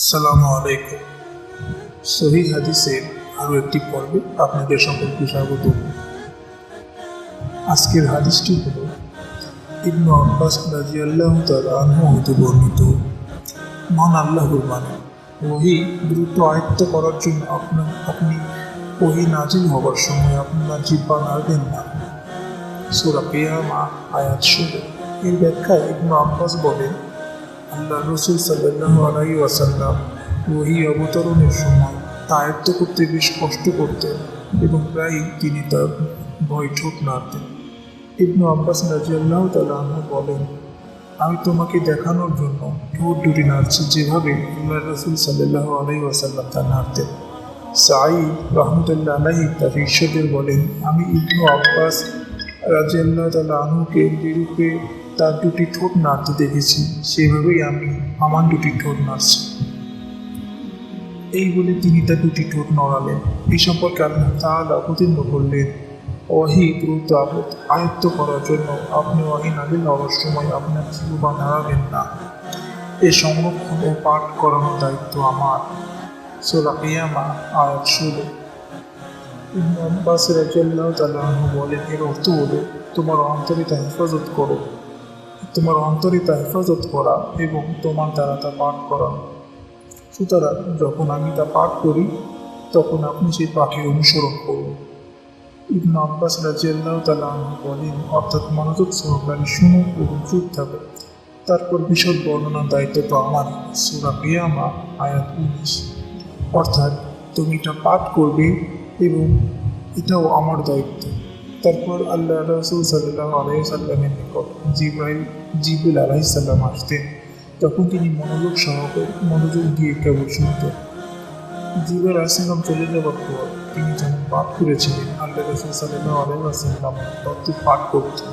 আসসালামু আলাইকুম। সহিহ হাদিসের আরও একটি পর্বে আপনাদের সকলকে স্বাগত। আজকের হাদিসটি হল ইবনু আব্বাস রাদিয়াল্লাহু তাআলা আনহু হতে বর্ণিত। মহান আল্লাহর বাণী, ওহী দ্রুত আয়ত্ত করার জন্য আপনি ওহী নাজিল হবার সময় আপনার জিহ্বা নাড়বেন না। সূরা কিয়ামা আয়াত 16। এর ব্যাখ্যায় ইবনু আব্বাস বলেন, আল্লাহ রাসূল সাল্লাল্লাহু আলাইহি ওয়াসাল্লাম ওহী অবতরণের সময় তা আয়ত্ত করতে বেশ কষ্ট করতেন এবং প্রায়ই তিনি তার ভয় ঠোঁট নাড়তেন। ইবনু আব্বাস রাদিয়াল্লাহু তাআলা আনহু বলেন, আমি তোমাকে দেখানোর জন্য ঠোঁট দুটি নাড়ছি যেভাবে আল্লাহ রাসূল সাল্লাল্লাহু আলাইহি ওয়াসাল্লাম তা নাড়তেন। সাঈদ রাহমাতুল্লাহ আলাইহি তার ইরশাদের বলেন, আমি ইবনু আব্বাস রাদিয়াল্লাহু তাআলা আনহুকে যেরূপে তার দুটি ঠোঁট নাড়তে দেখেছি সেভাবেই আমি আমার দুটি ঠোঁট নাড়ছি। এই বলে তিনি তার দুটি ঠোঁট নড়ালেন। এই সম্পর্কে আল্লাহ তাআলা অবতীর্ণ করলেন, ওহী দ্রুত আয়ত্ত করার জন্য আপনি ওহী নাযিল হওয়ার সময় আপনার জিহ্বা নাড়াবেন না। এ সংরক্ষণ ও পাঠ করানোর দায়িত্ব আমার। সূরা কিয়ামা আয়াত 16। ইবনু আব্বাস রাদিয়াল্লাহু তাআলা আনহু বলেন, এর অর্থ হলো তোমার অন্তরে তা হেফাজত করা এবং তোমার দ্বারা তা পাঠ করা। সুতরাং যখন আমি তা পাঠ করি তখন আপনি সেই পাঠের অনুসরণ করুন। ইবনু আব্বাস রাদিয়াল্লাহু তাআলা আনহু বলেন, অর্থাৎ মনোযোগ সহকারে শুনুন এবং চুপ থাকুন, তারপর বিশদ বর্ণনার দায়িত্ব তো আমার। সূরা কিয়ামা আয়াত 19। অর্থাৎ তুমি এটা পাঠ করবে এবং এটাও আমার দায়িত্ব। তারপর আল্লাহ রাসূল সাল্লাল্লাহু আলাইহি ওয়াসাল্লামের নিকট জিবরিল আলাইহিস সালাম আসতেন। তখন তিনি মনোযোগ দিয়ে কেবল শুনতেন। জিবরিল আলাইহিস সালাম চলে যাওয়ার পর তিনি যেমন পাঠ করেছিলেন, আল্লাহ রাসূল সাল্লাল্লাহু আলাইহি ওয়াসাল্লাম তত পাঠ করতেন।